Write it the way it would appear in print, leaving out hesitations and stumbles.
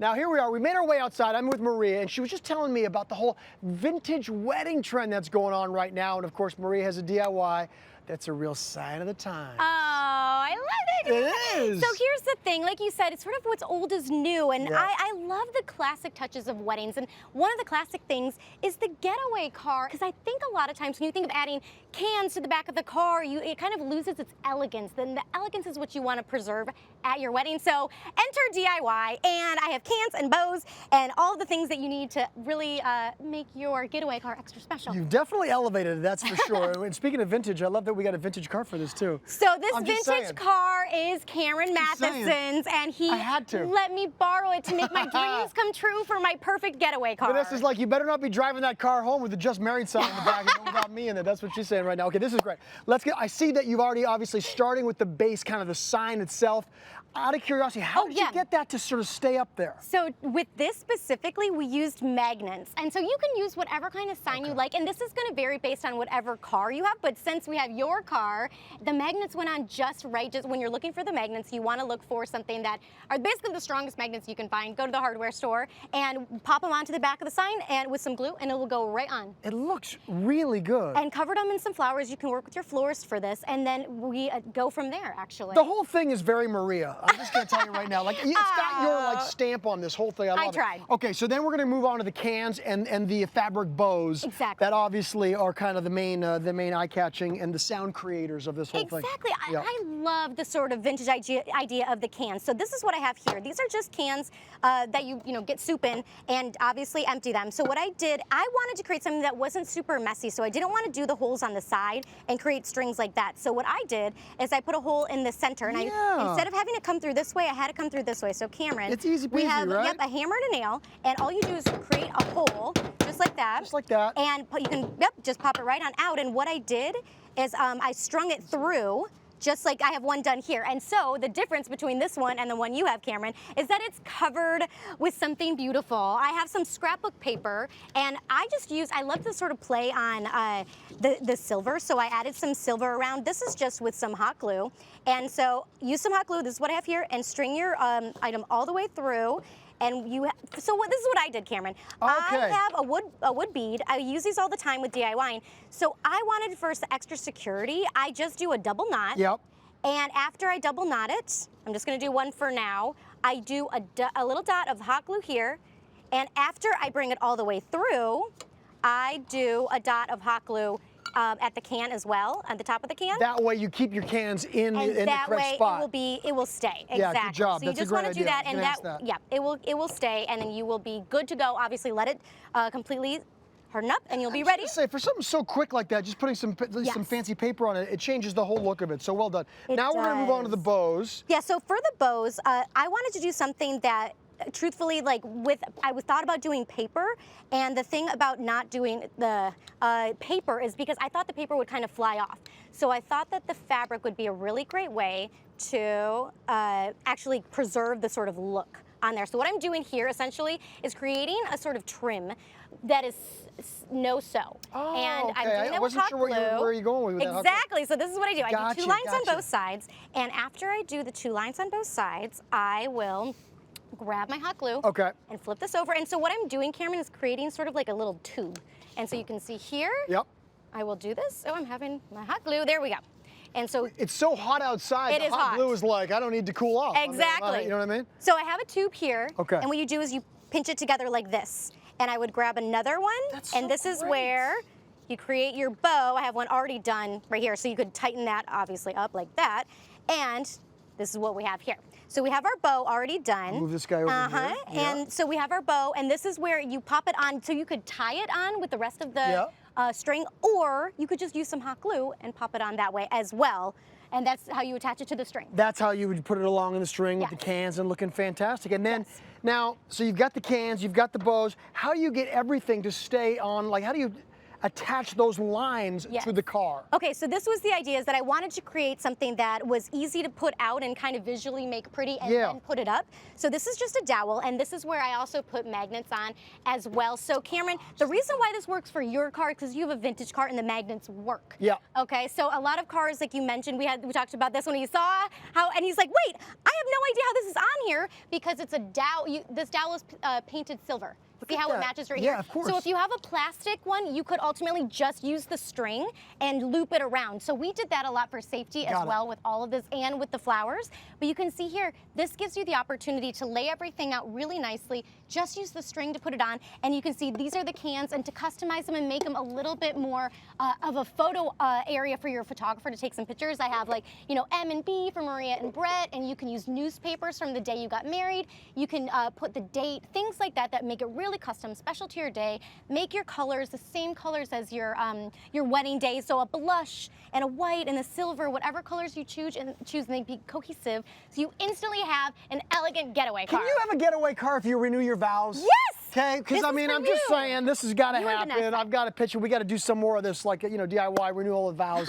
Now here we are. We made our way outside. I'm with Maria, and she was just telling me about the whole vintage wedding trend that's going on right now. And of course, Maria has a DIY that's a real sign of the time. Oh, I love it. It is. So here's the thing, like you said, it's sort of what's old is new, and Yeah. I love the classic touches of weddings. And one of the classic things is the getaway car, because I think a lot of times when you think of adding cans to the back of the car, it kind of loses its elegance. Then the elegance is what you want to preserve at your wedding. So enter DIY, and I have cans and bows and all the things that you need to really make your getaway car extra special. You've definitely elevated it, that's for sure. And speaking of vintage, I love that we got a vintage car for this too. So this I'm just vintage saying. car is Cameron Just saying. Matheson's, and he I had to. let me borrow it to make my dreams come true for my perfect getaway car. Vanessa's like, you better not be driving that car home with the just married sign in the back and without me in it. That's what she's saying right now. Okay, this is great. Let's get, I see that you've already obviously starting with the base, kind of the sign itself. Out of curiosity, how did you get that to sort of stay up there? So with this specifically, we used magnets. And so you can use whatever kind of sign you like, and this is gonna vary based on whatever car you have, but since we have your car, the magnets went on just right. Just when you're looking for the magnets, you wanna look for something that are basically the strongest magnets you can find. Go to the hardware store and pop them onto the back of the sign and with some glue, and it will go right on. It looks really good. And covered them in some flowers. You can work with your florist for this, and then we go from there, actually. The whole thing is very Maria. I'm just gonna tell you right now, like it's got your like stamp on this whole thing. I love tried. it. Okay, so then we're gonna move on to the cans and the fabric bows. Exactly. That obviously are kind of the main eye-catching and the sound creators of this whole thing. Exactly. Yeah. I love the sort of vintage idea of the cans. So this is what I have here. These are just cans that you get soup in and obviously empty them. So what I did, I wanted to create something that wasn't super messy. So I didn't want to do the holes on the side and create strings like that. So what I did is I put a hole in the center, and I instead of having it come through this way, I had it come through this way. So Cameron, it's easy peasy, we have right? a hammer and a nail, and all you do is create a hole just like that. Just like that. And you can just pop it right on out. And what I did is I strung it through, just like I have one done here. And so the difference between this one and the one you have, Cameron, is that it's covered with something beautiful. I have some scrapbook paper, and I love to sort of play on the silver, so I added some silver around. This is just with some hot glue. And so use some hot glue, this is what I have here, and string your item all the way through. And this is what I did, Cameron. Okay. I have a wood bead. I use these all the time with DIYing. So I wanted for extra security, I just do a double knot. Yep. And after I double knot it, I'm just gonna do one for now, I do a little dot of hot glue here. And after I bring it all the way through, I do a dot of hot glue at the can as well, at the top of the can. That way you keep your cans in the correct that way spot. it will stay. Exactly. Yeah, good job. So you That's just a great want to do idea. that, I was and gonna ask that. it will stay, and then you will be good to go. Obviously, let it completely harden up, and you'll be ready. I was gonna say, for something so quick like that, just putting some fancy paper on it, it changes the whole look of it. So well done. Now we're gonna move on to the bows. Yeah. So for the bows, I wanted to do something that, truthfully, I thought about doing paper, and the thing about not doing the paper is because I thought the paper would kind of fly off. So I thought that the fabric would be a really great way to actually preserve the sort of look on there. So what I'm doing here essentially is creating a sort of trim that is no-sew. Oh, and okay. I'm doing that I wasn't with hot sure glue. where you're going with that. Exactly. So this is what I do. I do 2 lines on Gotcha. both sides, and after I do the 2 lines on both sides, I will grab my hot glue and flip this over. And so what I'm doing, Cameron, is creating sort of like a little tube. And so you can see here, I will do this. Oh, I'm having my hot glue. There we go. And so it's so hot outside. It is hot glue is like, I don't need to cool off. Exactly. You know what I mean? So I have a tube here. Okay. And what you do is you pinch it together like this. And I would grab another one. And this is where you create your bow. I have one already done right here. So you could tighten that obviously up like that. And this is what we have here. So we have our bow already done. Move this guy over here. And so we have our bow, and this is where you pop it on. So you could tie it on with the rest of the string, or you could just use some hot glue and pop it on that way as well. And that's how you attach it to the string. That's how you would put it along in the string with the cans and looking fantastic. And then now, so you've got the cans, you've got the bows. How do you get everything to stay on? Like, how do you attach those lines to the car? Okay, so this was the idea, is that I wanted to create something that was easy to put out and kind of visually make pretty and then put it up. So this is just a dowel, and this is where I also put magnets on as well. So Cameron, the reason why this works for your car is because you have a vintage car and the magnets work. Yeah. Okay, so a lot of cars, like you mentioned, we talked about this when he saw how, and he's like, wait, I have no idea how this is on here because it's a dowel. This dowel is painted silver. See how it matches right here? Yeah, of course. So if you have a plastic one, you could ultimately just use the string and loop it around. So we did that a lot for safety as well with all of this and with the flowers. But you can see here, this gives you the opportunity to lay everything out really nicely. Just use the string to put it on. And you can see these are the cans, and to customize them and make them a little bit more of a photo area for your photographer to take some pictures. I have like, you know, M and B for Maria and Brett, and you can use newspapers from the day you got married. You can put the date, things like that make it really custom, special to your day. Make your colors the same colors as your wedding day. So a blush and a white and a silver, whatever colors you choose, and they be cohesive. So you instantly have an elegant getaway car. Can you have a getaway car if you renew your vows? Yes! Okay, because I mean, I'm just saying, this has got to happen. I've got a picture. We got to do some more of this, like, you know, DIY renewal of vows.